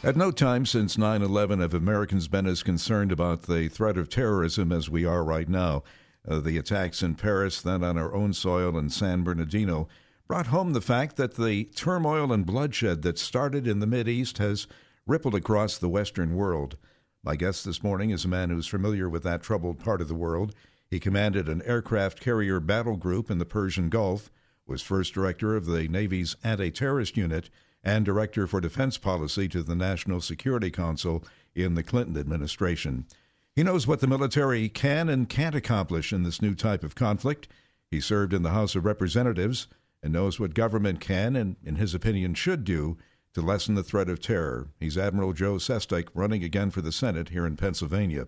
At no time since 9/11 have Americans been as concerned about the threat of terrorism as we are right now. The attacks in Paris, then on our own soil in San Bernardino, brought home the fact that the turmoil and bloodshed that started in the Mideast has rippled across the Western world. My guest this morning is a man who's familiar with that troubled part of the world. He commanded an aircraft carrier battle group in the Persian Gulf, was first director of the Navy's anti-terrorist unit, and Director for Defense Policy to the National Security Council in the Clinton administration. He knows what the military can and can't accomplish in this new type of conflict. He served in the House of Representatives and knows what government can and, in his opinion, should do to lessen the threat of terror. He's Admiral Joe Sestak, running again for the Senate here in Pennsylvania.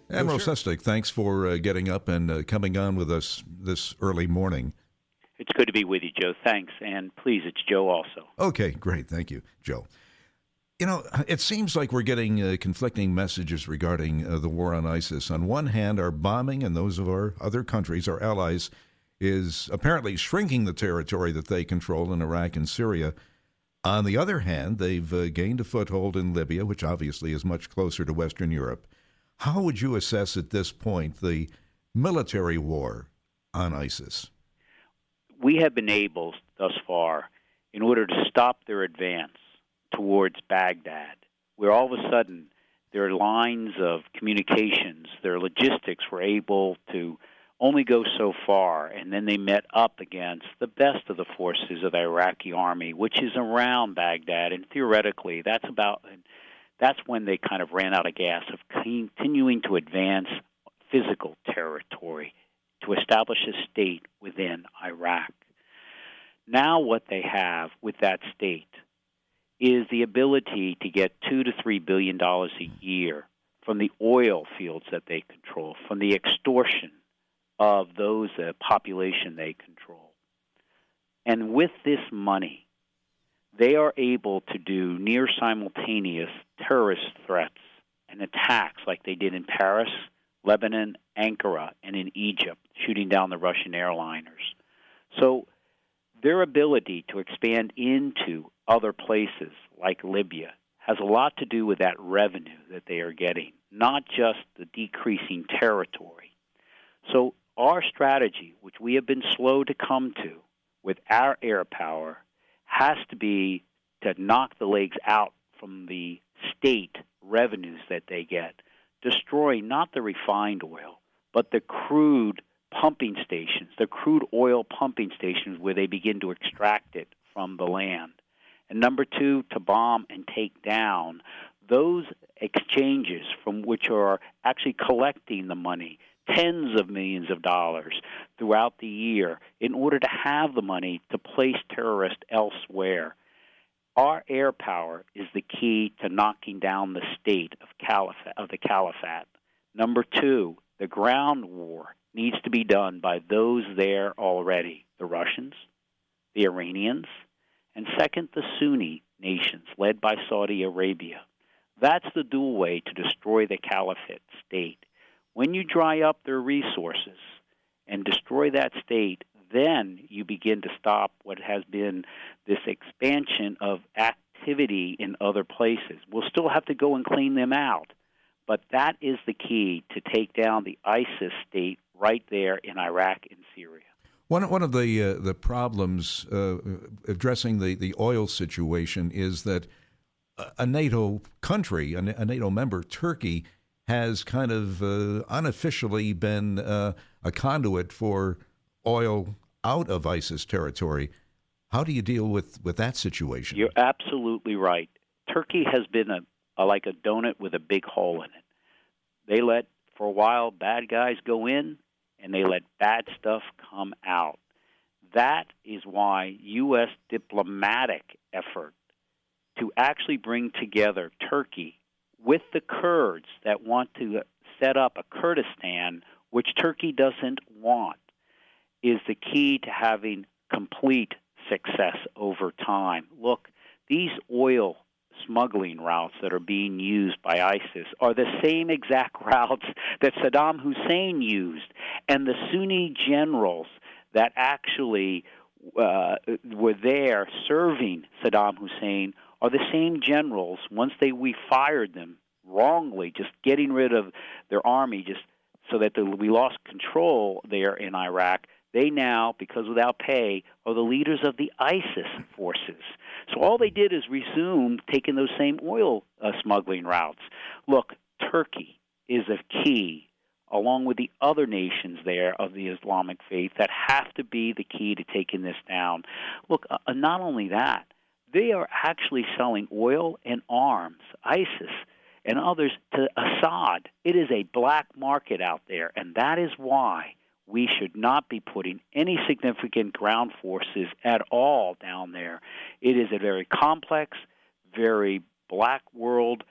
Admiral Sestak, thanks for getting up and coming on with us this early morning. It's good to be with you, Joe. Thanks. And please, it's Joe also. Okay, great. Thank you, Joe. You know, it seems like we're getting conflicting messages regarding the war on ISIS. On one hand, our bombing and those of our other countries, our allies, is apparently shrinking the territory that they control in Iraq and Syria. On the other hand, they've gained a foothold in Libya, which obviously is much closer to Western Europe. How would you assess at this point the military war on ISIS? We have been able thus far, in order to stop their advance towards Baghdad, where all of a sudden their lines of communications, their logistics were able to only go so far, and then they met up against the best of the forces of the Iraqi army, which is around Baghdad, and theoretically that's when they kind of ran out of gas of continuing to advance physical territory to establish a state within Iraq. Now what they have with that state is the ability to get $2 to $3 billion a year from the oil fields that they control, from the extortion of those population they control. And with this money, they are able to do near simultaneous terrorist threats and attacks like they did in Paris, Lebanon, Ankara, and in Egypt, shooting down the Russian airliners. So their ability to expand into other places like Libya has a lot to do with that revenue that they are getting, not just the decreasing territory. So our strategy, which we have been slow to come to with our air power, has to be to knock the legs out from the state revenues that they get, destroy not the refined oil, but the crude pumping stations, the crude oil pumping stations where they begin to extract it from the land. And number two, to bomb and take down those exchanges from which are actually collecting the money, tens of millions of dollars throughout the year, in order to have the money to place terrorists elsewhere. Our air power is the key to knocking down the state of the caliphate. Number two, the ground war needs to be done by those there already, the Russians, the Iranians, and second, the Sunni nations led by Saudi Arabia. That's the dual way to destroy the caliphate state. When you dry up their resources and destroy that state, then you begin to stop what has been this expansion of activity in other places. We'll still have to go and clean them out, but that is the key to take down the ISIS state right there in Iraq and Syria. One of the problems addressing the oil situation is that a NATO country, a NATO member, Turkey, has kind of unofficially been a conduit for oil out of ISIS territory. How do you deal with that situation? You're absolutely right. Turkey has been like a donut with a big hole in it. They let, for a while, bad guys go in, and they let bad stuff come out. That is why U.S. diplomatic effort to actually bring together Turkey with the Kurds that want to set up a Kurdistan, which Turkey doesn't want, is the key to having complete success over time. Look, these oil smuggling routes that are being used by ISIS are the same exact routes that Saddam Hussein used, and the Sunni generals that actually were there serving Saddam Hussein are the same generals, once we fired them wrongly, just getting rid of their army just so that we lost control there in Iraq. They now, because without pay, are the leaders of the ISIS forces. So all they did is resume taking those same oil smuggling routes. Look, Turkey is a key, along with the other nations there of the Islamic faith, that have to be the key to taking this down. Look, not only that, they are actually selling oil and arms, ISIS and others, to Assad. It is a black market out there, and that is why we should not be putting any significant ground forces at all down there. It is a very complex, very black world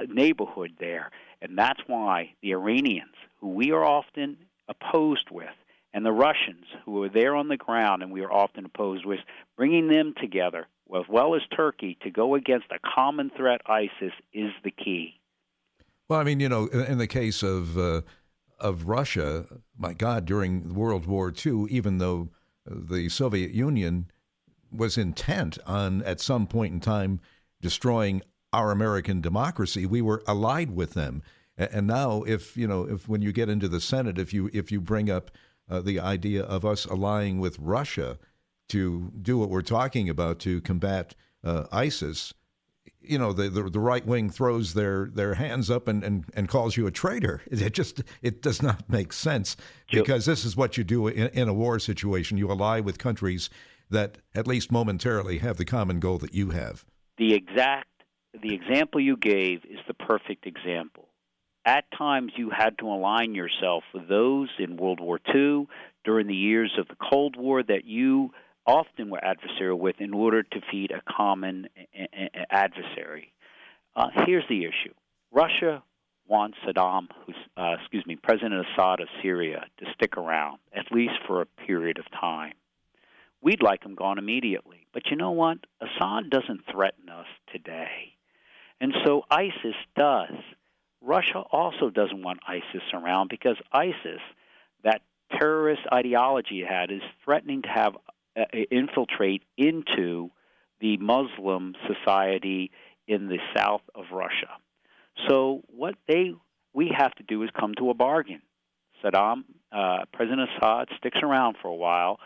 neighborhood there, and that's why the Iranians, who we are often opposed with, and the Russians, who are there on the ground and we are often opposed with, bringing them together, as well as Turkey, to go against a common threat, ISIS, is the key. Well, I mean, in the case of Russia, my God, during World War II, even though the Soviet Union was intent on, at some point in time, destroying our American democracy, we were allied with them. And now, if when you get into the Senate, if you bring up the idea of us allying with Russia to do what we're talking about to combat ISIS, the right wing throws their hands up and calls you a traitor. It does not make sense, because this is what you do in a war situation. You ally with countries that, at least momentarily, have the common goal that you have. The example you gave is the perfect example. At times, you had to align yourself with those in World War II, during the years of the Cold War, that you often were adversarial with, in order to defeat a common adversary. Here's the issue. Russia wants President Assad of Syria to stick around, at least for a period of time. We'd like him gone immediately. But you know what? Assad doesn't threaten us today. And so ISIS does. Russia also doesn't want ISIS around, because ISIS, that terrorist ideology it had, is threatening to have infiltrate into the Muslim society in the south of Russia. So what we have to do is come to a bargain. President Assad sticks around for a while,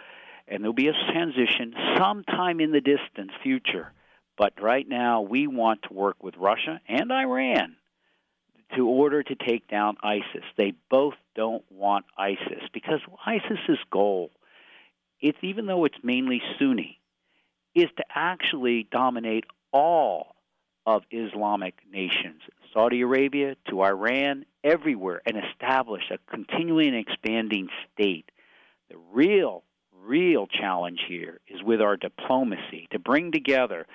and there'll be a transition sometime in the distant future. But right now, we want to work with Russia and Iran to order to take down ISIS. They both don't want ISIS, because ISIS's goal, even though it's mainly Sunni, is to actually dominate all of Islamic nations, Saudi Arabia to Iran, everywhere, and establish a continually expanding state. The real challenge here is with our diplomacy, to bring together,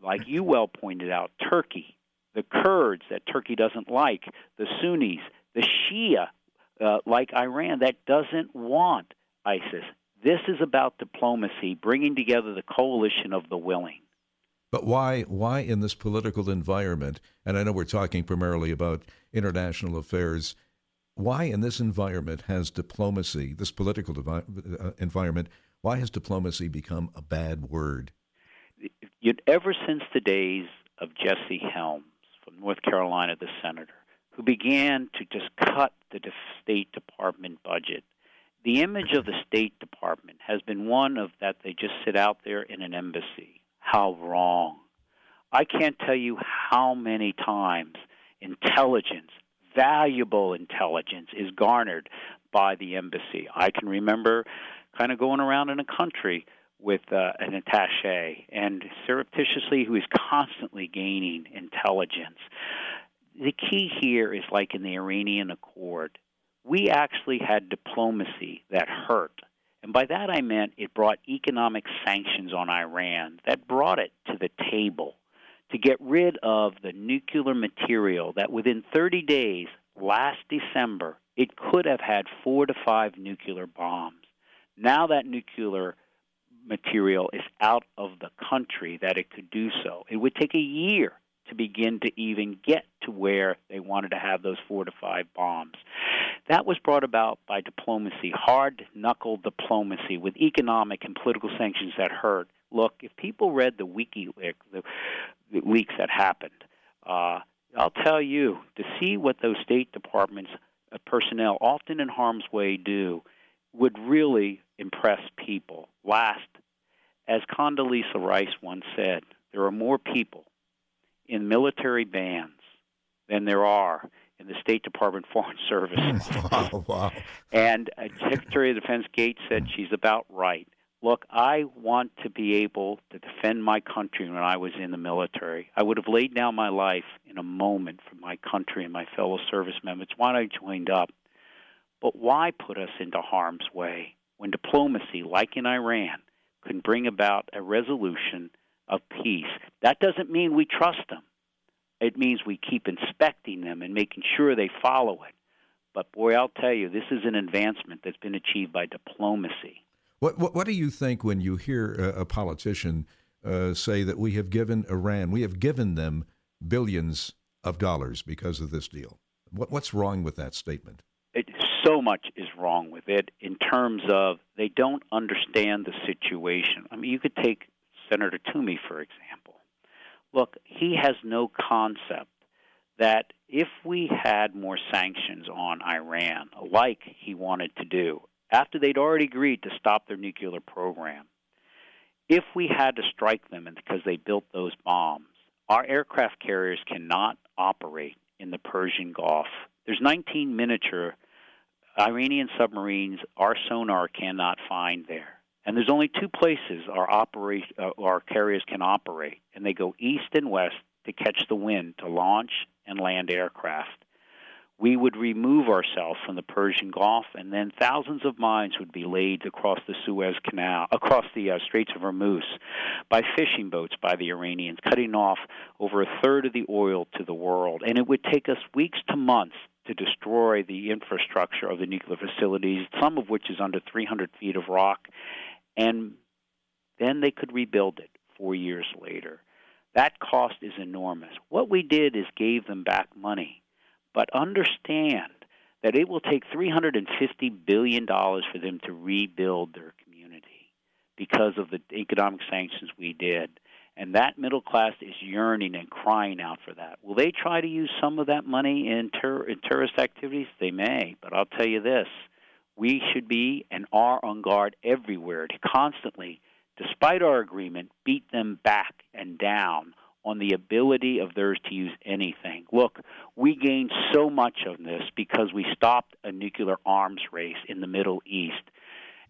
like you well pointed out, Turkey, the Kurds that Turkey doesn't like, the Sunnis, the Shia, like Iran, that doesn't want ISIS. This is about diplomacy, bringing together the coalition of the willing. But why in this political environment, and I know we're talking primarily about international affairs, why in this environment has diplomacy, this political environment, why has diplomacy become a bad word? Ever since the days of Jesse Helms from North Carolina, the senator, who began to just cut the State Department budget, the image of the State Department has been one of that they just sit out there in an embassy. How wrong. I can't tell you how many times intelligence, valuable intelligence, is garnered by the embassy. I can remember kind of going around in a country with an attaché, and surreptitiously who is constantly gaining intelligence. The key here is like in the Iranian Accord. We actually had diplomacy that hurt. And by that I meant it brought economic sanctions on Iran that brought it to the table to get rid of the nuclear material that within 30 days, last December, it could have had 4 to 5 nuclear bombs. Now that nuclear material is out of the country that it could do so. It would take a year to begin to even get to where they wanted to have those 4 to 5 bombs. That was brought about by diplomacy, hard-knuckle diplomacy with economic and political sanctions that hurt. Look, if people read the WikiLeaks, the leaks that happened, I'll tell you, to see what those State Department's personnel, often in harm's way, do would really impress people. Last, as Condoleezza Rice once said, there are more people in military bands than there are in the State Department Foreign Service. Wow. And Secretary of Defense Gates said she's about right. Look, I want to be able to defend my country when I was in the military. I would have laid down my life in a moment for my country and my fellow service members. It's why I joined up. But why put us into harm's way when diplomacy, like in Iran, can bring about a resolution of peace? That doesn't mean we trust them. It means we keep inspecting them and making sure they follow it. But, boy, I'll tell you, this is an advancement that's been achieved by diplomacy. What do you think when you hear a politician say that we have given Iran, we have given them billions of dollars because of this deal? What's wrong with that statement? So much is wrong with it in terms of they don't understand the situation. I mean, you could take Senator Toomey, for example. Look, he has no concept that if we had more sanctions on Iran, like he wanted to do, after they'd already agreed to stop their nuclear program, if we had to strike them because they built those bombs, our aircraft carriers cannot operate in the Persian Gulf. There's 19 miniature Iranian submarines our sonar cannot find there. And there's only 2 places our carriers can operate, and they go east and west to catch the wind, to launch and land aircraft. We would remove ourselves from the Persian Gulf, and then thousands of mines would be laid across the Suez Canal, across the Straits of Hormuz, by fishing boats by the Iranians, cutting off over a third of the oil to the world. And it would take us weeks to months to destroy the infrastructure of the nuclear facilities, some of which is under 300 feet of rock, and then they could rebuild it 4 years later. That cost is enormous. What we did is gave them back money. But understand that it will take $350 billion for them to rebuild their community because of the economic sanctions we did. And that middle class is yearning and crying out for that. Will they try to use some of that money in terrorist activities? They may. But I'll tell you this, we should be and are on guard everywhere to constantly, despite our agreement, beat them back and down on the ability of theirs to use anything. Look, we gained so much of this because we stopped a nuclear arms race in the Middle East.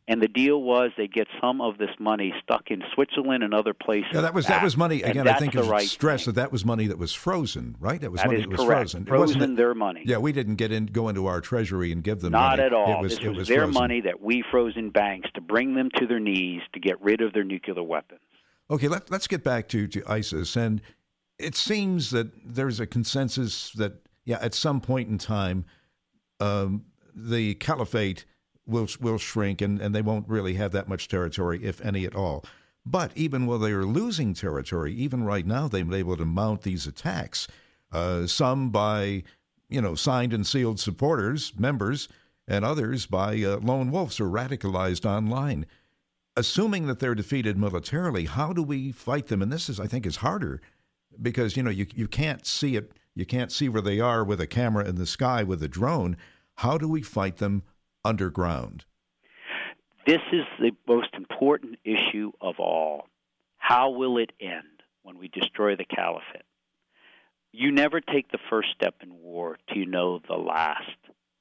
And the deal was they get some of this money stuck in Switzerland and other places. Yeah, that was money. Again, I think right stress that was money that was frozen, right? That was that money is that was correct. frozen. Frozen their money. Yeah, we didn't go into our treasury and give them Not money. at all. This was their frozen. money that we froze in banks to bring them to their knees to get rid of their nuclear weapons. Okay, let's get back to ISIS. And it seems that there's a consensus that, at some point in time, the caliphate will shrink and they won't really have that much territory, if any at all. But even while they are losing territory, even right now, they've been able to mount these attacks, some by, signed and sealed supporters, members, and others by lone wolves or radicalized online. Assuming that they're defeated militarily, how do we fight them? And this is, I think, is harder because, you can't see it. You can't see where they are with a camera in the sky with a drone. How do we fight them underground? This is the most important issue of all. How will it end when we destroy the caliphate? You never take the first step in war till you know the last,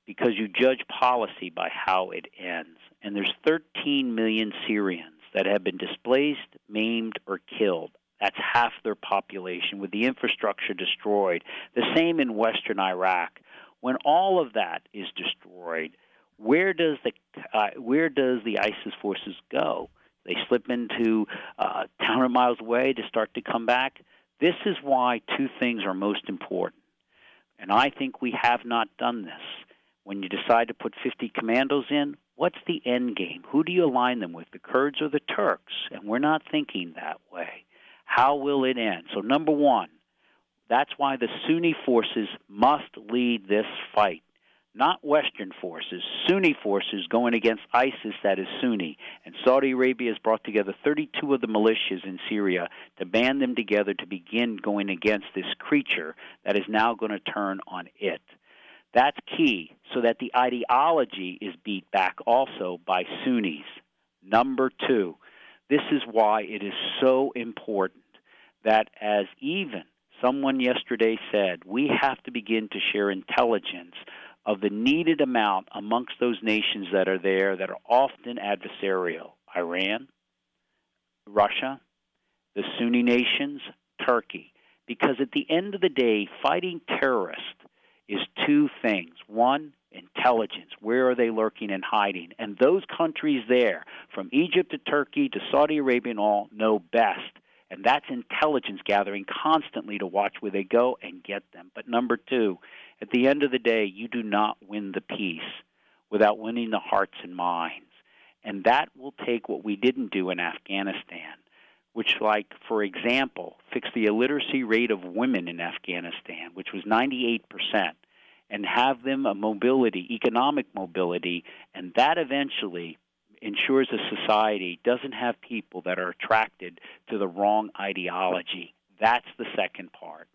because you judge policy by how it ends. And there's 13 million Syrians that have been displaced, maimed, or killed. That's half their population, with the infrastructure destroyed. The same in western Iraq. When all of that is destroyed, where does the ISIS forces go? They slip into 100 miles away to start to come back. This is why 2 things are most important. And I think we have not done this. When you decide to put 50 commandos in, what's the end game? Who do you align them with, the Kurds or the Turks? And we're not thinking that way. How will it end? So number one, That's why the Sunni forces must lead this fight. Not Western forces, Sunni forces going against ISIS that is Sunni. And Saudi Arabia has brought together 32 of the militias in Syria to band them together to begin going against this creature that is now going to turn on it. That's key, so that the ideology is beat back also by Sunnis. Number two, this is why it is so important that, as even someone yesterday said, we have to begin to share intelligence of the needed amount amongst those nations that are there that are often adversarial. Iran, Russia, the Sunni nations, Turkey. Because at the end of the day, fighting terrorists is two things. One, intelligence. Where are they lurking and hiding? And those countries there, from Egypt to Turkey to Saudi Arabia and all, know best. And that's intelligence gathering constantly to watch where they go and get them. But number two, at the end of the day, you do not win the peace without winning the hearts and minds. And that will take what we didn't do in Afghanistan, which, like, for example, fix the illiteracy rate of women in Afghanistan, which was 98%, and have them a mobility, economic mobility, and that eventually ensures a society doesn't have people that are attracted to the wrong ideology. That's the second part.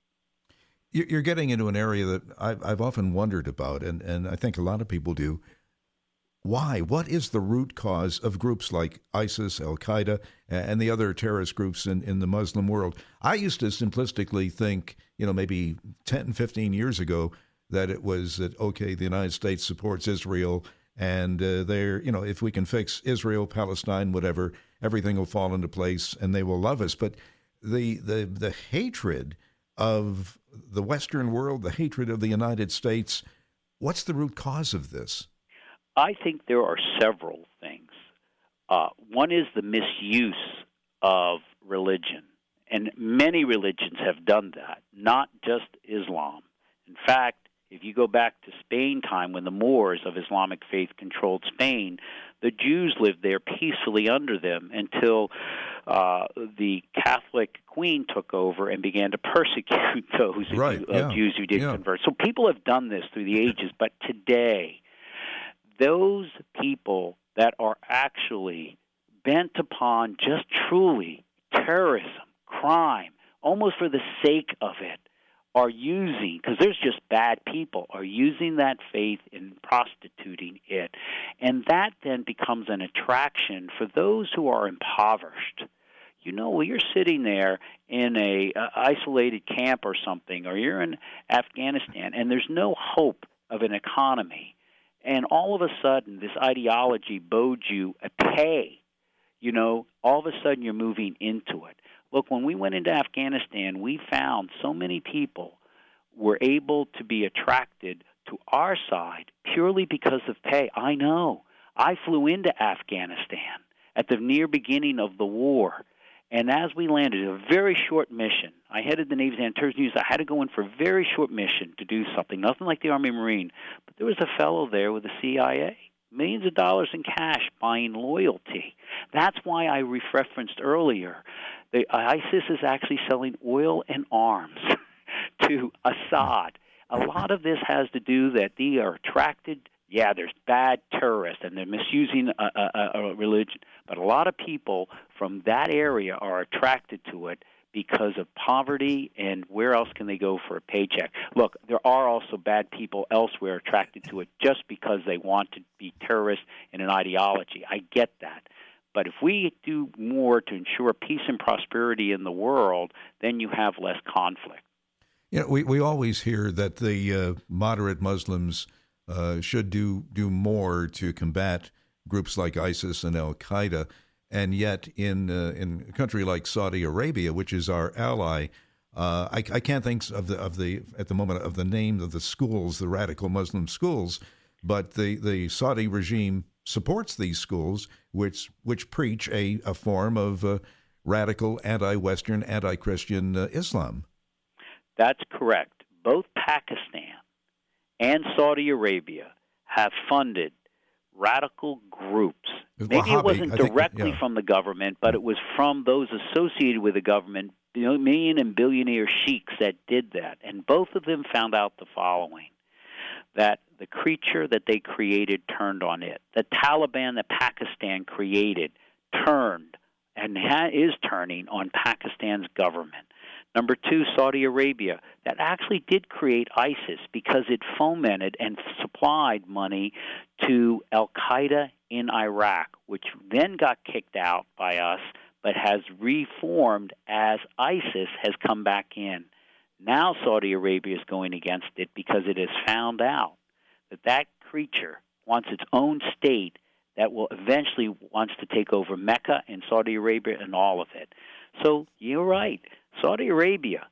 You're getting into an area that I've often wondered about, and I think a lot of people do. Why? What is the root cause of groups like ISIS, Al-Qaeda, and the other terrorist groups in the Muslim world? I used to simplistically think, maybe 10, 15 years ago, that it was that, okay, the United States supports Israel, and if we can fix Israel, Palestine, whatever, everything will fall into place, and they will love us. But the hatred of the Western world, the hatred of the United States, what's the root cause of this? I think there are several things. One is the misuse of religion, and many religions have done that, not just Islam. In fact, if you go back to Spain time when the Moors of Islamic faith controlled Spain, the Jews lived there peacefully under them until the Catholic queen took over and began to persecute those Jews who didn't convert. So people have done this through the ages, but today, those people that are actually bent upon just truly terrorism, crime, almost for the sake of it, are using, because there's just bad people, are using that faith in prostituting it. And that then becomes an attraction for those who are impoverished. You're sitting there in a isolated camp or something, or you're in Afghanistan, and there's no hope of an economy. And all of a sudden, this ideology bodes you a pay. All of a sudden you're moving into it. Look, when we went into Afghanistan, we found so many people were able to be attracted to our side purely because of pay. I know. I flew into Afghanistan at the near beginning of the war. And as we landed, a very short mission. I headed the Navy's anti-terrorism unit. I had to go in for a very short mission to do something, nothing like the Army Marine. But there was a fellow there with the CIA, millions of dollars in cash buying loyalty. That's why I referenced earlier. ISIS is actually selling oil and arms to Assad. A lot of this has to do that they are attracted. Yeah, there's bad terrorists, and they're misusing a religion. But a lot of people from that area are attracted to it because of poverty, and where else can they go for a paycheck? Look, there are also bad people elsewhere attracted to it just because they want to be terrorists in an ideology. I get that. But if we do more to ensure peace and prosperity in the world, then you have less conflict. We always hear that the moderate Muslims should do more to combat groups like ISIS and Al-Qaeda, and yet in a country like Saudi Arabia, which is our ally, I can't think at the moment of the name of the schools, the radical Muslim schools, but the Saudi regime supports these schools, which preach a form of radical anti-Western, anti-Christian Islam. That's correct. Both Pakistan and Saudi Arabia have funded radical groups. Maybe it wasn't directly from the government, but it was from those associated with the government million and billionaire sheiks that did that. And both of them found out the following, that the creature that they created turned on it. The Taliban that Pakistan created turned and is turning on Pakistan's government. Number two, Saudi Arabia, that actually did create ISIS because it fomented and supplied money to Al-Qaeda in Iraq, which then got kicked out by us, but has reformed as ISIS has come back in. Now Saudi Arabia is going against it because it has found out that that creature wants its own state that will eventually wants to take over Mecca and Saudi Arabia and all of it. So you're right. Saudi Arabia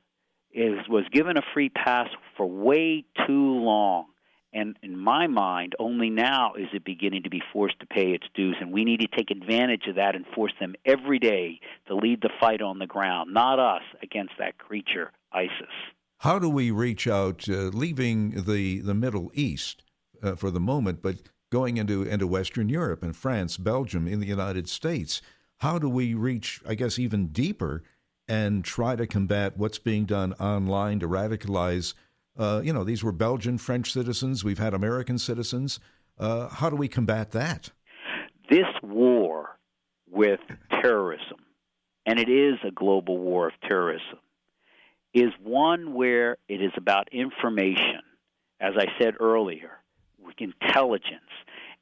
was given a free pass for way too long. And in my mind, only now is it beginning to be forced to pay its dues. And we need to take advantage of that and force them every day to lead the fight on the ground, not us against that creature, ISIS. How do we reach out, leaving the Middle East for the moment, but going into Western Europe and France, Belgium, in the United States? How do we reach, I guess, even deeper and try to combat what's being done online to radicalize? These were Belgian, French citizens. We've had American citizens. How do we combat that? This war with terrorism, and it is a global war of terrorism, is one where it is about information, as I said earlier, intelligence.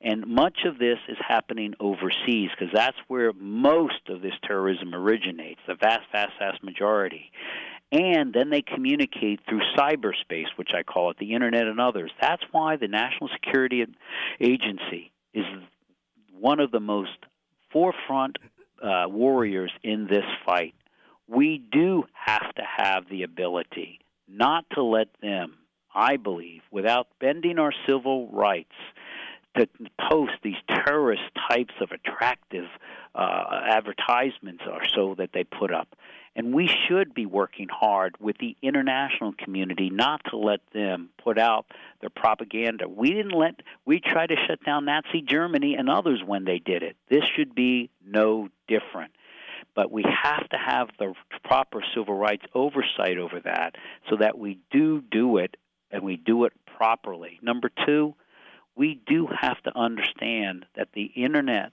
And much of this is happening overseas because that's where most of this terrorism originates, the vast majority. And then they communicate through cyberspace, which I call it, the Internet and others. That's why the National Security Agency is one of the most forefront warriors in this fight. We do have to have the ability not to let them, I believe, without bending our civil rights, to post these terrorist types of attractive advertisements or so that they put up. And we should be working hard with the international community not to let them put out their propaganda. We tried to shut down Nazi Germany and others when they did it. This should be no different. But we have to have the proper civil rights oversight over that so that we do it and we do it properly. Number two, we do have to understand that the Internet,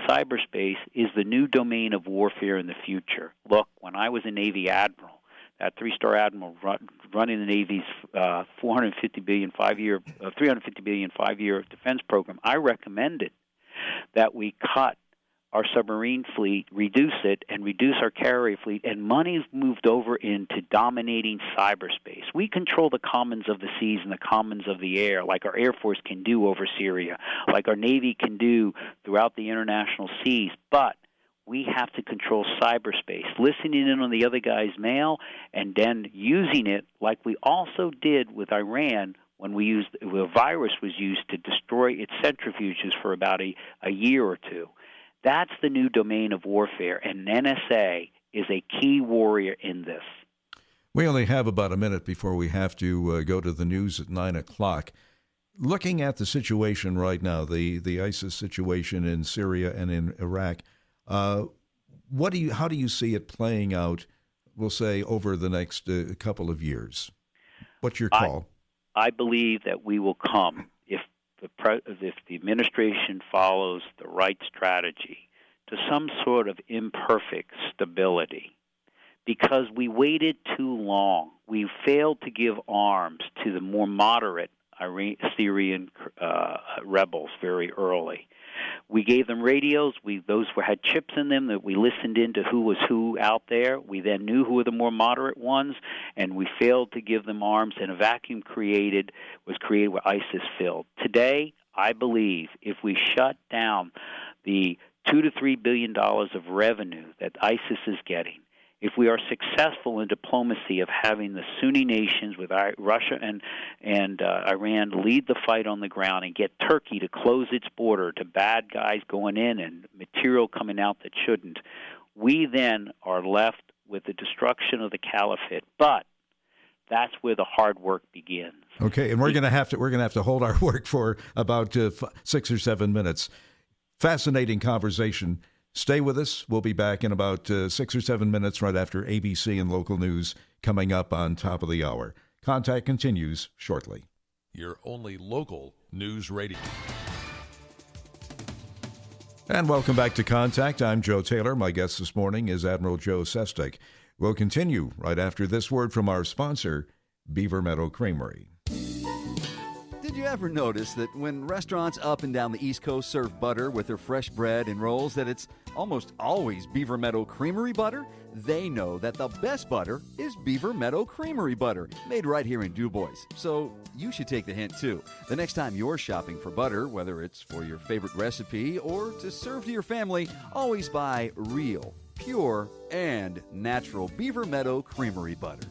cyberspace, is the new domain of warfare in the future. Look, when I was a Navy Admiral, that three-star Admiral running the Navy's $350 billion five-year defense program, I recommended that we cut our submarine fleet, reduce it, and reduce our carrier fleet, and money's moved over into dominating cyberspace. We control the commons of the seas and the commons of the air, like our Air Force can do over Syria, like our Navy can do throughout the international seas, but we have to control cyberspace, listening in on the other guy's mail, and then using it like we also did with Iran when a virus was used to destroy its centrifuges for about a year or two. That's the new domain of warfare, and NSA is a key warrior in this. We only have about a minute before we have to go to the news at 9 o'clock. Looking at the situation right now, the ISIS situation in Syria and in Iraq, how do you see it playing out, we'll say, over the next couple of years? What's your call? I believe that we will come, if the administration follows the right strategy, to some sort of imperfect stability, because we waited too long. We failed to give arms to the more moderate Syrian rebels very early. We gave them radios. Those had chips in them that we listened into who was who out there. We then knew who were the more moderate ones, and we failed to give them arms, and a vacuum was created where ISIS filled. Today, I believe if we shut down the $2 to $3 billion of revenue that ISIS is getting, if we are successful in diplomacy of having the Sunni nations with Russia and Iran lead the fight on the ground and get Turkey to close its border to bad guys going in and material coming out that shouldn't, we then are left with the destruction of the caliphate. But that's where the hard work begins. Okay, and we're going to have to hold our work for about 6 or 7 minutes. Fascinating conversation. Stay with us. We'll be back in about 6 or 7 minutes right after ABC and local news coming up on top of the hour. Contact continues shortly. Your only local news radio. And welcome back to Contact. I'm Joe Taylor. My guest this morning is Admiral Joe Sestak. We'll continue right after this word from our sponsor, Beaver Meadow Creamery. Did you ever notice that when restaurants up and down the East Coast serve butter with their fresh bread and rolls, that it's almost always Beaver Meadow Creamery butter? They know that the best butter is Beaver Meadow Creamery butter, made right here in DuBois. So you should take the hint too. The next time you're shopping for butter, whether it's for your favorite recipe or to serve to your family, always buy real, pure, and natural Beaver Meadow Creamery butter.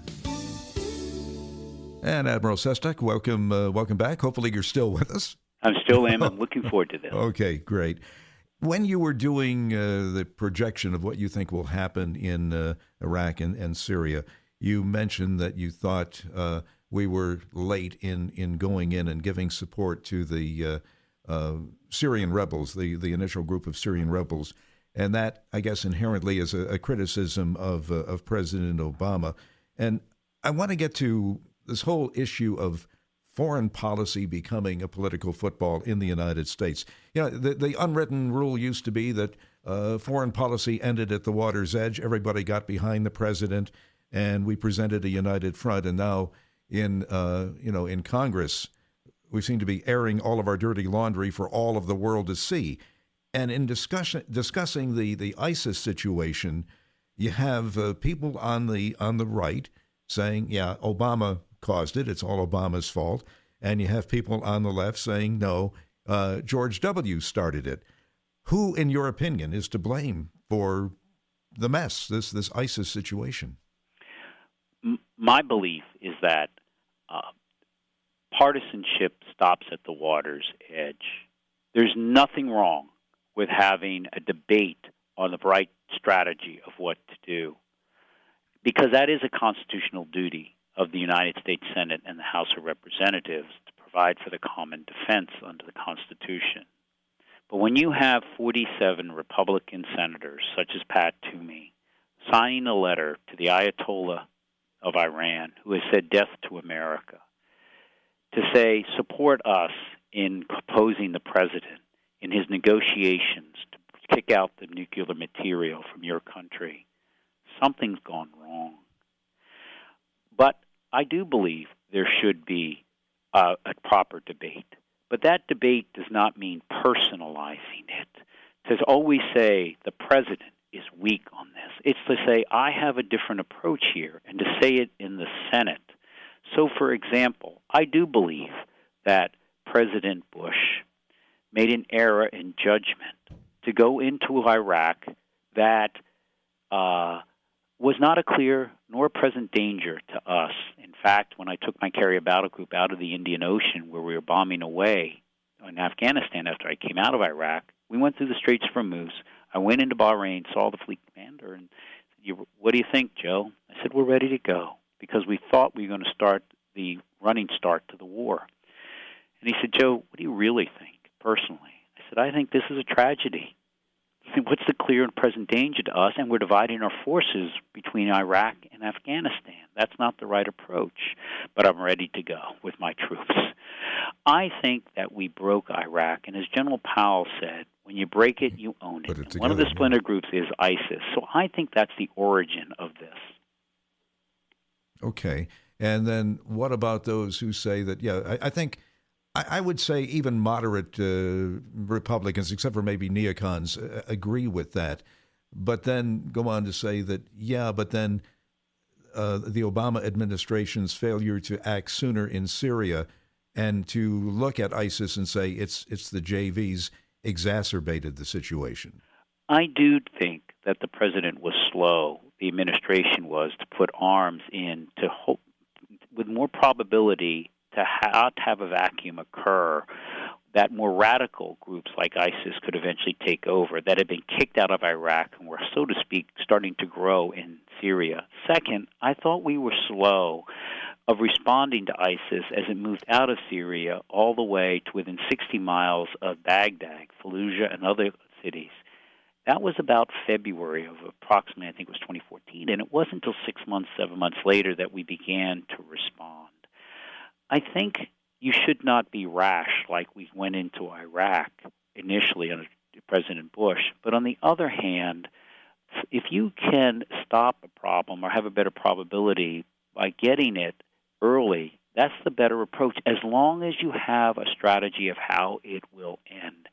And Admiral Sestak, welcome back. Hopefully you're still with us. I still am. I'm looking forward to this. Okay, great. When you were doing the projection of what you think will happen in Iraq and Syria, you mentioned that you thought we were late in going in and giving support to the Syrian rebels, the initial group of Syrian rebels. And that, I guess, inherently is a criticism of President Obama. And I want to get to this whole issue of foreign policy becoming a political football in the United States. You know, the unwritten rule used to be that foreign policy ended at the water's edge. Everybody got behind the president, and we presented a united front. And now in Congress, we seem to be airing all of our dirty laundry for all of the world to see. And in discussing the ISIS situation, you have people on the right saying, yeah, Obama caused it. It's all Obama's fault. And you have people on the left saying, no, George W. started it. Who, in your opinion, is to blame for the mess, this ISIS situation? My belief is that partisanship stops at the water's edge. There's nothing wrong with having a debate on the right strategy of what to do, because that is a constitutional duty of the United States Senate and the House of Representatives to provide for the common defense under the Constitution. But when you have 47 Republican senators, such as Pat Toomey, signing a letter to the Ayatollah of Iran, who has said death to America, to say, support us in opposing the president in his negotiations to kick out the nuclear material from your country, something's gone wrong. But I do believe there should be a proper debate. But that debate does not mean personalizing it. To always say the president is weak on this. It's to say I have a different approach here, and to say it in the Senate. So, for example, I do believe that President Bush made an error in judgment to go into Iraq that was not a clear nor present danger to us. In fact, when I took my carrier battle group out of the Indian Ocean where we were bombing away in Afghanistan after I came out of Iraq, we went through the Straits of Hormuz. I went into Bahrain, saw the fleet commander, and said, what do you think, Joe? I said, we're ready to go, because we thought we were going to start the running start to the war. And he said, Joe, what do you really think, personally? I said, I think this is a tragedy. What's the clear and present danger to us? And we're dividing our forces between Iraq and Afghanistan. That's not the right approach, but I'm ready to go with my troops. I think that we broke Iraq, and as General Powell said, when you break it, you own it. And one of the splinter groups is ISIS. So I think that's the origin of this. Okay. And then what about those who say that, I think I would say even moderate Republicans, except for maybe neocons, agree with that, but then go on to say that, but then the Obama administration's failure to act sooner in Syria and to look at ISIS and say it's the JVs exacerbated the situation. I do think that the president was slow, the administration was, to put arms in to hope, with more probability to have a vacuum occur, that more radical groups like ISIS could eventually take over, that had been kicked out of Iraq and were, so to speak, starting to grow in Syria. Second, I thought we were slow of responding to ISIS as it moved out of Syria all the way to within 60 miles of Baghdad, Fallujah, and other cities. That was about February of approximately, I think it was 2014, and it wasn't until 6 months, 7 months later that we began to respond. I think you should not be rash like we went into Iraq initially under President Bush, but on the other hand, if you can stop a problem or have a better probability by getting it early, that's the better approach, as long as you have a strategy of how it will end.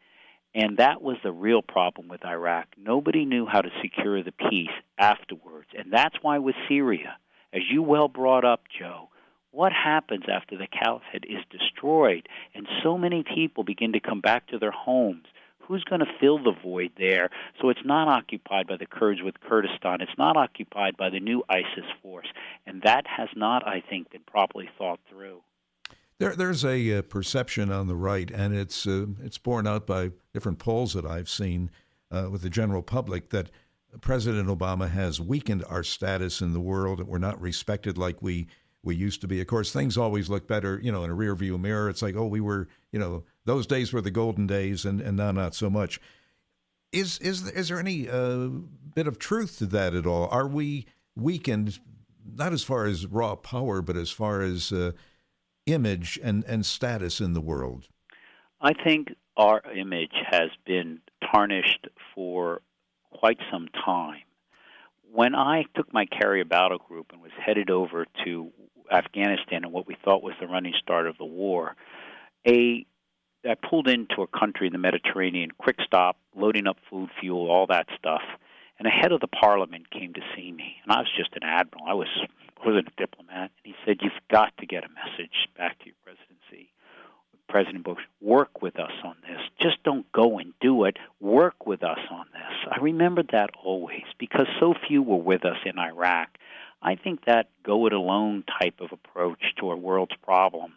And that was the real problem with Iraq. Nobody knew how to secure the peace afterwards. And that's why with Syria, as you well brought up, Joe, what happens after the caliphate is destroyed and so many people begin to come back to their homes? Who's going to fill the void there? So it's not occupied by the Kurds with Kurdistan. It's not occupied by the new ISIS force. And that has not, I think, been properly thought through. There's a perception on the right, and it's borne out by different polls that I've seen with the general public, that President Obama has weakened our status in the world, that we're not respected like we used to be. Of course, things always look better, in a rearview mirror. It's like, we were, those days were the golden days, and now not so much. Is there any bit of truth to that at all? Are we weakened, not as far as raw power, but as far as image and status in the world? I think our image has been tarnished for quite some time. When I took my carrier battle group and was headed over to Afghanistan and what we thought was the running start of the war, I pulled into a country in the Mediterranean, quick stop, loading up food, fuel, all that stuff, and a head of the parliament came to see me, and I was just an admiral. I wasn't a diplomat. And he said, "You've got to get a message back to your presidency. President Bush, work with us on this. Just don't go and do it. Work with us on this." I remembered that always because so few were with us in Iraq. I think that go-it-alone type of approach to our world's problem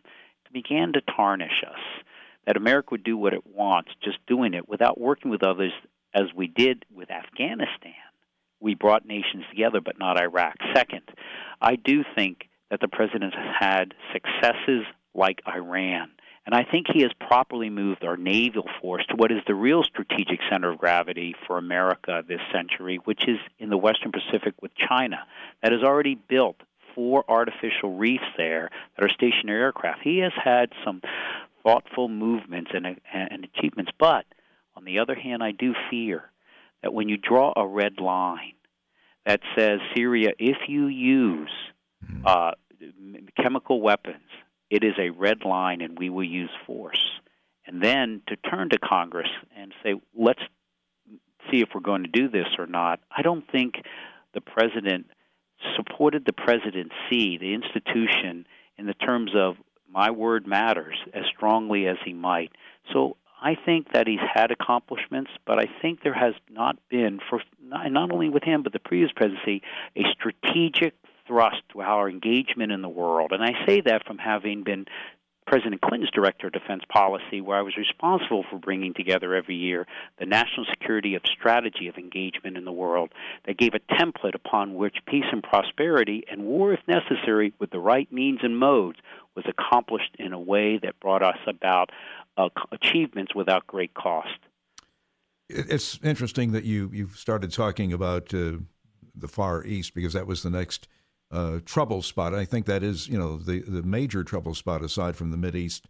began to tarnish us, that America would do what it wants, just doing it without working with others as we did with Afghanistan. We brought nations together, but not Iraq. Second, I do think that the president has had successes like Iran, and I think he has properly moved our naval force to what is the real strategic center of gravity for America this century, which is in the Western Pacific with China, that has already built 4 artificial reefs there that are stationary aircraft. He has had some thoughtful movements and achievements, but on the other hand, I do fear that when you draw a red line that says, Syria, if you use chemical weapons, it is a red line and we will use force. And then to turn to Congress and say, let's see if we're going to do this or not, I don't think the president supported the presidency, the institution, in the terms of my word matters as strongly as he might. So I think that he's had accomplishments, but I think there has not been, not only with him, but the previous presidency, a strategic thrust to our engagement in the world. And I say that from having been President Clinton's Director of Defense Policy, where I was responsible for bringing together every year the national security strategy of engagement in the world that gave a template upon which peace and prosperity and war, if necessary, with the right means and modes, was accomplished in a way that brought us about achievements without great cost. It's interesting that you started talking about the Far East, because that was the next trouble spot. I think that is, the major trouble spot aside from the Mideast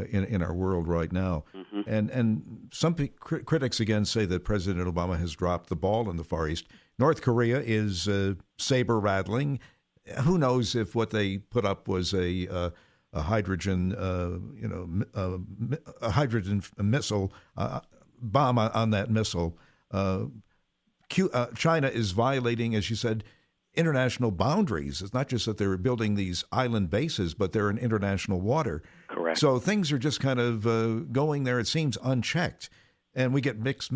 in our world right now. Mm-hmm. And some critics again say that President Obama has dropped the ball in the Far East. North Korea is saber rattling. Who knows if what they put up was a hydrogen, a hydrogen missile bomb on that missile. China is violating, as you said, international boundaries. It's not just that they're building these island bases, but they're in international water. Correct. So things are just kind of going there, it seems, unchecked. And we get mixed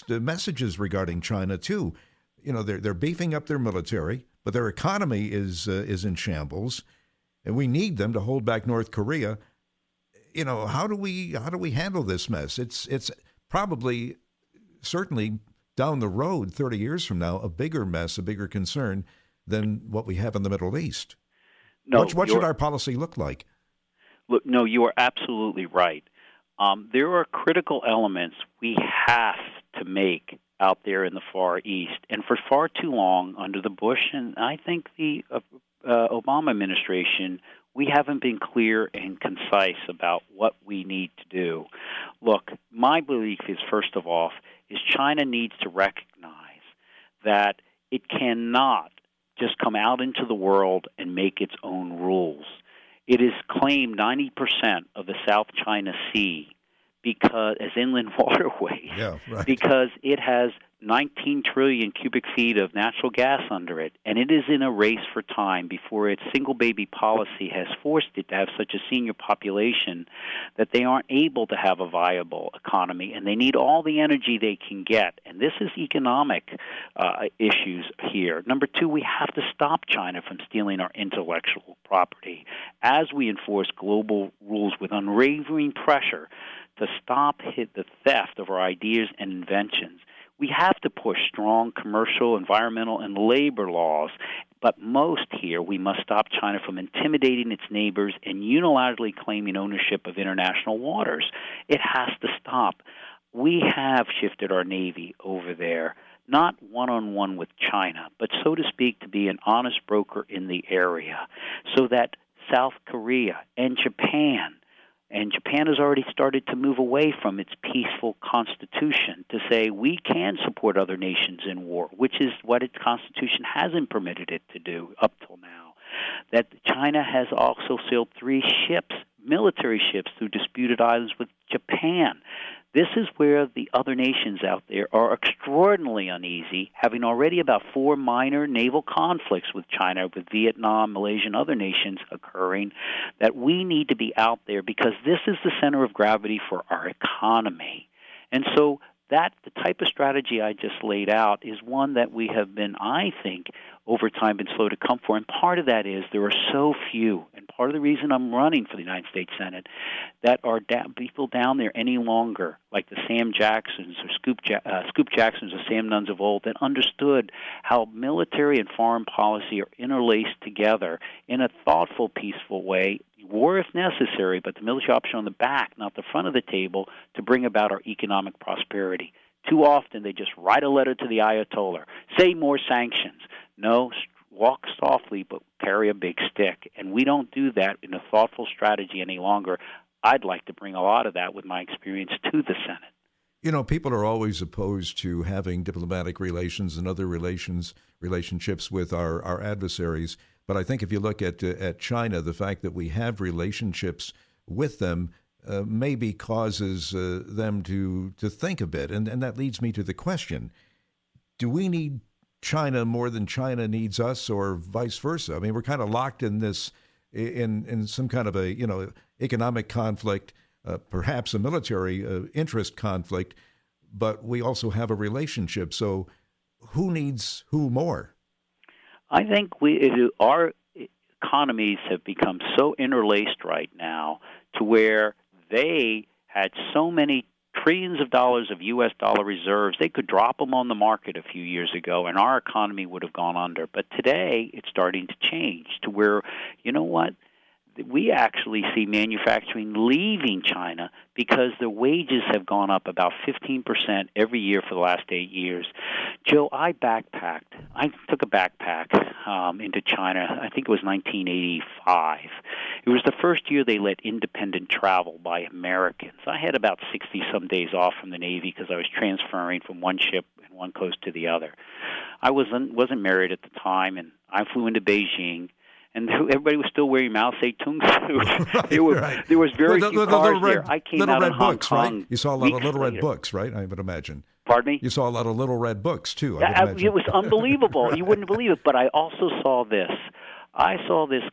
messages regarding China, too. They're beefing up their military, but their economy is in shambles, and we need them to hold back North Korea. How do we handle this mess? It's probably, certainly, down the road, 30 years from now, a bigger mess, a bigger concern than what we have in the Middle East. No, what should our policy look like? Look, no, you are absolutely right. There are critical elements we have to make out there in the Far East. And for far too long, under the Bush and I think the Obama administration, we haven't been clear and concise about what we need to do. Look, my belief is, first of all, is China needs to recognize that it cannot just come out into the world and make its own rules. It is claimed 90% of the South China Sea because as inland waterways, because it has 19 trillion cubic feet of natural gas under it, and it is in a race for time before its single baby policy has forced it to have such a senior population that they aren't able to have a viable economy, and they need all the energy they can get. And this is economic issues here. Number two, we have to stop China from stealing our intellectual property as we enforce global rules with unwavering pressure to stop the theft of our ideas and inventions. We have to push strong commercial, environmental, and labor laws, but most here we must stop China from intimidating its neighbors and unilaterally claiming ownership of international waters. It has to stop. We have shifted our Navy over there, not one-on-one with China, but so to speak to be an honest broker in the area, so that South Korea and Japan has already started to move away from its peaceful constitution to say we can support other nations in war, which is what its constitution hasn't permitted it to do up till now. That China has also sailed 3 ships, military ships, through disputed islands with Japan. This is where the other nations out there are extraordinarily uneasy, having already about 4 minor naval conflicts with China, with Vietnam, Malaysia, and other nations occurring, that we need to be out there because this is the center of gravity for our economy. And so that the type of strategy I just laid out is one that we have been, I think, over time been slow to come for. And part of that is there are so few, and part of the reason I'm running for the United States Senate, that are people down there any longer, like the Sam Jacksons or Scoop Jacksons or Sam Nuns of old, that understood how military and foreign policy are interlaced together in a thoughtful, peaceful way, war if necessary, but the military option on the back, not the front of the table, to bring about our economic prosperity. Too often they just write a letter to the Ayatollah, say more sanctions. No, walk softly but carry a big stick. And we don't do that in a thoughtful strategy any longer. I'd like to bring a lot of that with my experience to the Senate. You know, people are always opposed to having diplomatic relations and other relationships with our adversaries. But I think if you look at China, the fact that we have relationships with them maybe causes them to think a bit. And that leads me to the question, do we need China more than China needs us, or vice versa? I mean, we're kind of locked in this, in some kind of a, economic conflict, perhaps a military interest conflict, but we also have a relationship. So who needs who more? I think our economies have become so interlaced right now to where they had so many trillions of dollars of U.S. dollar reserves, they could drop them on the market a few years ago, and our economy would have gone under. But today, it's starting to change to where, you know what, we actually see manufacturing leaving China because the wages have gone up about 15% every year for the last 8 years. Joe, I took a backpack into China, I think it was 1985. It was the first year they let independent travel by Americans. I had about 60-some days off from the Navy because I was transferring from one ship and one coast to the other. I wasn't married at the time, and I flew into Beijing. And everybody was still wearing Mao Zedong suits. There was very few cars there. I came out in Hong Kong. Right? You saw a lot of Little Red Books, right? I would imagine. Pardon me? You saw a lot of Little Red Books, too. It was unbelievable. You wouldn't believe it. But I also saw this. I saw this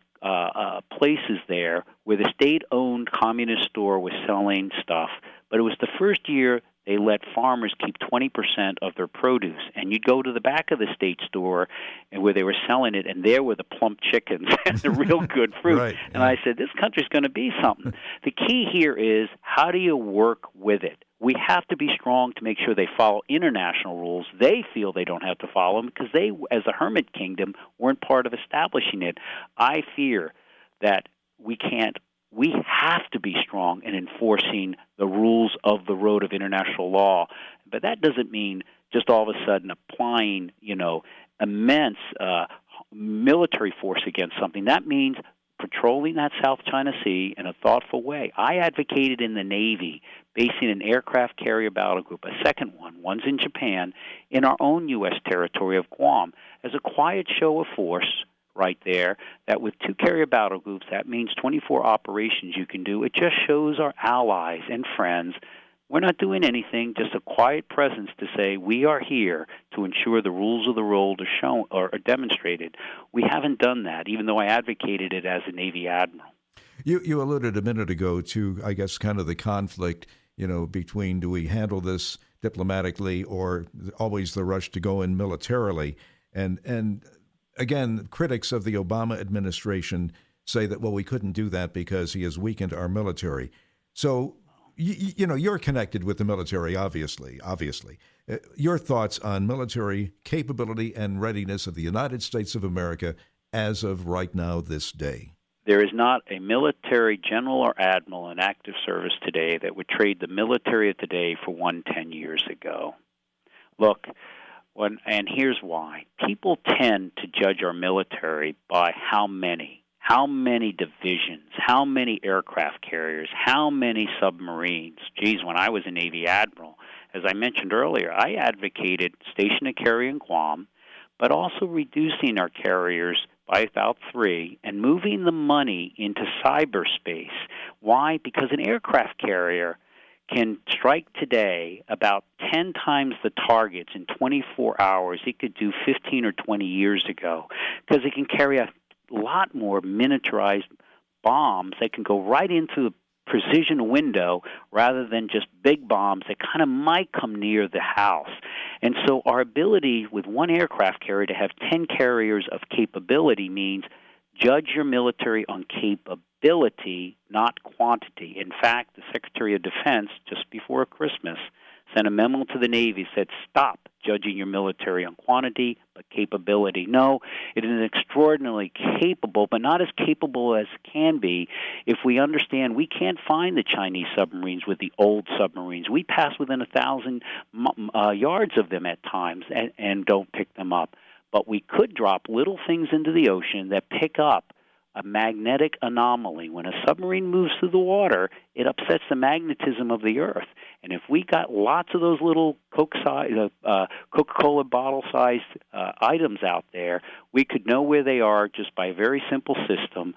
places there where the state-owned communist store was selling stuff. But it was the first year they let farmers keep 20% of their produce. And you'd go to the back of the state store and where they were selling it, and there were the plump chickens and the real good fruit. Right, yeah. And I said, this country's going to be something. The key here is, how do you work with it? We have to be strong to make sure they follow international rules. They feel they don't have to follow them because they, as a hermit kingdom, weren't part of establishing it. I fear that we have to be strong in enforcing the rules of the road of international law. But that doesn't mean just all of a sudden applying, immense military force against something. That means patrolling that South China Sea in a thoughtful way. I advocated in the Navy basing an aircraft carrier battle group, a second one's in Japan, in our own U.S. territory of Guam, as a quiet show of force right there, that with 2 carrier battle groups, that means 24 operations you can do. It just shows our allies and friends we're not doing anything, just a quiet presence to say we are here to ensure the rules of the road are shown or are demonstrated. We haven't done that, even though I advocated it as a Navy admiral. You alluded a minute ago to, I guess, kind of the conflict, between do we handle this diplomatically or always the rush to go in militarily. And again, critics of the Obama administration say that, well, we couldn't do that because he has weakened our military. So, you're connected with the military, obviously. Your thoughts on military capability and readiness of the United States of America as of right now, this day? There is not a military general or admiral in active service today that would trade the military of today for one 10 years ago. Look, and here's why. People tend to judge our military by how many divisions, how many aircraft carriers, how many submarines. Geez, when I was a Navy admiral, as I mentioned earlier, I advocated stationing a carrier in Guam, but also reducing our carriers by about 3 and moving the money into cyberspace. Why? Because an aircraft carrier can strike today about 10 times the targets in 24 hours it could do 15 or 20 years ago, because it can carry a lot more miniaturized bombs that can go right into the precision window rather than just big bombs that kind of might come near the house. And so our ability with one aircraft carrier to have 10 carriers of capability means judge your military on capability, not quantity. In fact, the Secretary of Defense, just before Christmas, sent a memo to the Navy, said, stop judging your military on quantity, but capability. No, it is extraordinarily capable, but not as capable as can be if we understand we can't find the Chinese submarines with the old submarines. We pass within 1,000 yards of them at times and don't pick them up. But we could drop little things into the ocean that pick up a magnetic anomaly. When a submarine moves through the water, it upsets the magnetism of the Earth. And if we got lots of those little Coca-Cola bottle-sized items out there, we could know where they are just by a very simple system,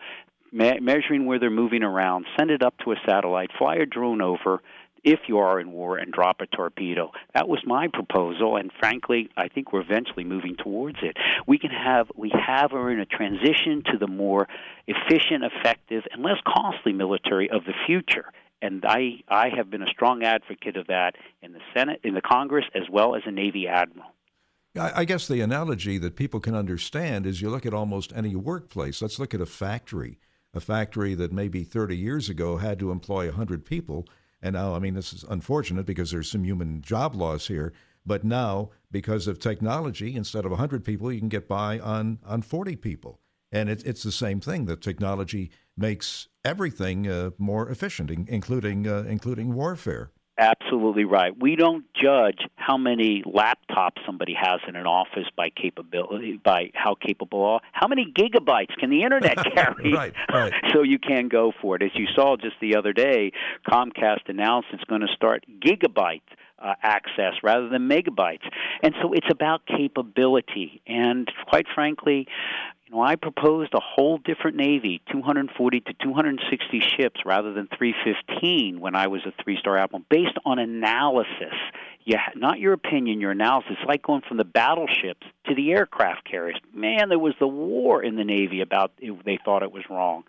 measuring where they're moving around, send it up to a satellite, fly a drone over, if you are in war, and drop a torpedo. That was my proposal, and frankly, I think we're eventually moving towards it. We are in a transition to the more efficient, effective, and less costly military of the future. And I have been a strong advocate of that in the Senate, in the Congress, as well as a Navy admiral. I guess the analogy that people can understand is you look at almost any workplace. Let's look at a factory that maybe 30 years ago had to employ 100 people. And now, this is unfortunate because there's some human job loss here. But now, because of technology, instead of 100 people, you can get by on 40 people. And it's the same thing. The technology makes everything more efficient, including warfare. Absolutely right. We don't judge how many laptops somebody has in an office by capability, by how capable. How many gigabytes can the internet carry? Right. So you can go for it. As you saw just the other day, Comcast announced it's going to start gigabyte access rather than megabytes. And so it's about capability. And quite frankly, I proposed a whole different Navy, 240 to 260 ships rather than 315 when I was a 3-star admiral, based on analysis. Not your opinion, your analysis. It's like going from the battleships to the aircraft carriers. Man, there was the war in the Navy about they thought it was wrong.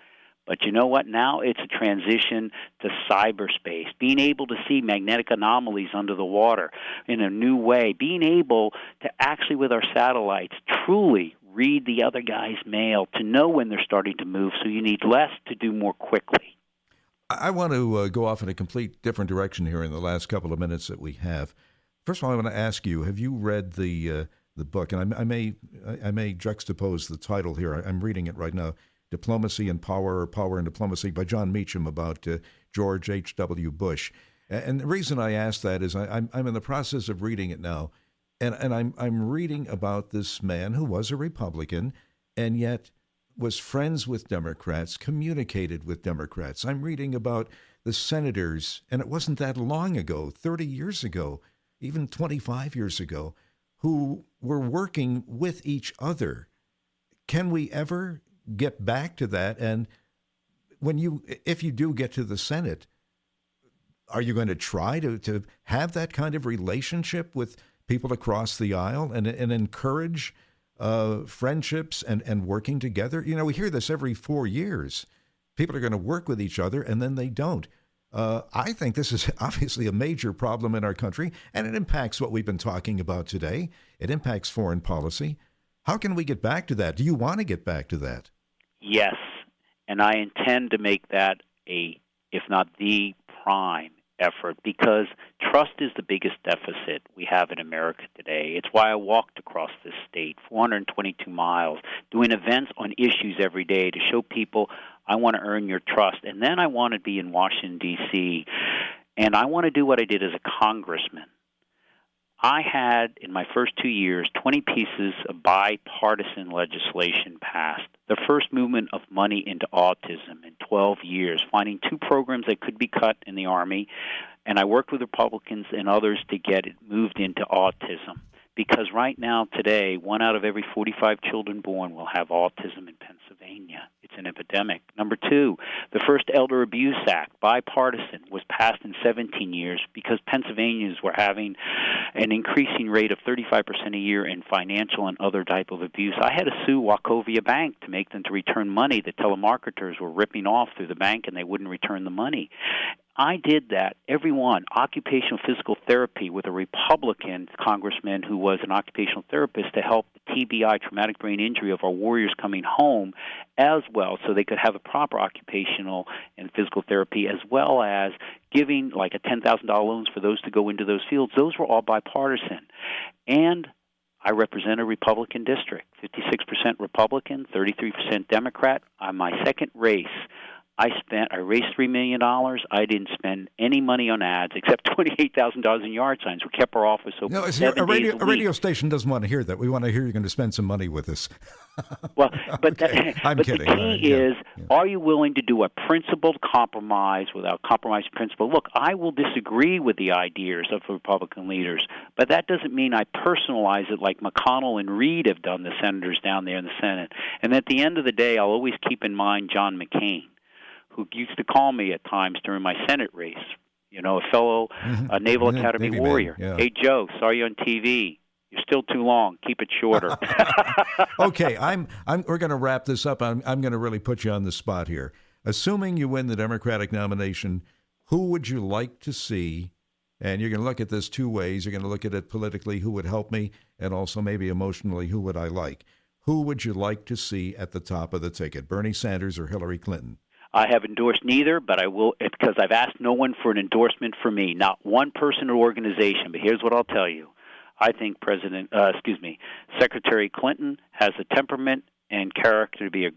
But you know what? Now it's a transition to cyberspace, being able to see magnetic anomalies under the water in a new way, being able to actually, with our satellites, truly read the other guy's mail to know when they're starting to move, so you need less to do more quickly. I want to go off in a complete different direction here in the last couple of minutes that we have. First of all, I want to ask you, have you read the book? And I may juxtapose the title here. I'm reading it right now, Diplomacy and Power, or Power and Diplomacy, by John Meacham, about George H.W. Bush. And the reason I ask that is I'm in the process of reading it now, And I'm reading about this man who was a Republican and yet was friends with Democrats, communicated with Democrats. I'm reading about the senators, and it wasn't that long ago, 30 years ago, even 25 years ago, who were working with each other. Can we ever get back to that? And if you do get to the Senate, are you going to try to have that kind of relationship with people across the aisle and encourage friendships and working together? You know, we hear this every 4 years. People are going to work with each other, and then they don't. I think this is obviously a major problem in our country, and it impacts what we've been talking about today. It impacts foreign policy. How can we get back to that? Do you want to get back to that? Yes, and I intend to make that if not the prime effort, because trust is the biggest deficit we have in America today. It's why I walked across this state, 422 miles, doing events on issues every day to show people I want to earn your trust. And then I want to be in Washington, D.C., and I want to do what I did as a congressman. I had, in my first 2 years, 20 pieces of bipartisan legislation passed. The first movement of money into autism in 12 years, finding 2 programs that could be cut in the Army, and I worked with Republicans and others to get it moved into autism. Because right now, today, 1 out of every 45 children born will have autism in Pennsylvania. It's an epidemic. Number 2, the first Elder Abuse Act, bipartisan, was passed in 17 years because Pennsylvanians were having an increasing rate of 35% a year in financial and other type of abuse. I had to sue Wachovia Bank to make them to return money that telemarketers were ripping off through the bank, and they wouldn't return the money. I did that, every one, occupational physical therapy with a Republican congressman who was an occupational therapist to help the TBI, traumatic brain injury, of our warriors coming home as well, so they could have a proper occupational and physical therapy, as well as giving like a $10,000 loans for those to go into those fields. Those were all bipartisan. And I represent a Republican district, 56% Republican, 33% Democrat. On my second race, I raised $3 million. I didn't spend any money on ads except $28,000 in yard signs. We kept our office open. No, a radio station doesn't want to hear that. We want to hear you're going to spend some money with us. Well, but, okay. but the key is, are you willing to do a principled compromise without compromising principle? Look, I will disagree with the ideas of Republican leaders, but that doesn't mean I personalize it like McConnell and Reid have done, the senators down there in the Senate. And at the end of the day, I'll always keep in mind John McCain, who used to call me at times during my Senate race, you know, a fellow Naval Academy Navy warrior. Man, yeah. Hey, Joe, saw you on TV. You're still too long. Keep it shorter. Okay, we're going to wrap this up. I'm going to really put you on the spot here. Assuming you win the Democratic nomination, who would you like to see? And you're going to look at this 2 ways. You're going to look at it politically, who would help me, and also maybe emotionally, who would I like? Who would you like to see at the top of the ticket, Bernie Sanders or Hillary Clinton? I have endorsed neither, but I will, because I've asked no one for an endorsement for me, not one person or organization. But here's what I'll tell you. I think Secretary Clinton has the temperament and character to be a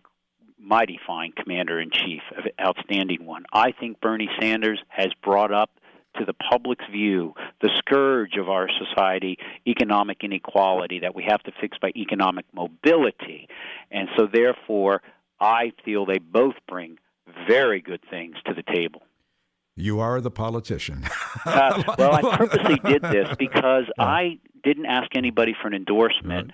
mighty fine commander-in-chief, an outstanding one. I think Bernie Sanders has brought up to the public's view the scourge of our society, economic inequality, that we have to fix by economic mobility. And so, therefore, I feel they both bring very good things to the table. You are the politician. Well, I purposely did this because I didn't ask anybody for an endorsement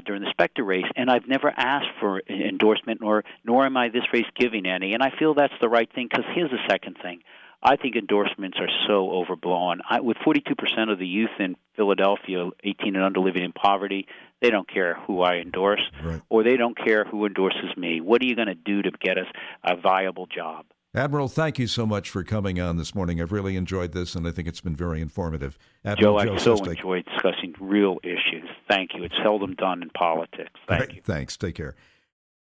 during the Specter race, and I've never asked for an endorsement, nor am I this race giving any. And I feel that's the right thing, because here's the second thing. I think endorsements are so overblown. With 42% of the youth in Philadelphia, 18 and under, living in poverty, they don't care who I endorse, or they don't care who endorses me. What are you going to do to get us a viable job? Admiral, thank you so much for coming on this morning. I've really enjoyed this, and I think it's been very informative. Admiral Joe, I've so Sestak. enjoyed discussing real issues. Thank you. It's seldom done in politics. Thank you. Thanks. Take care.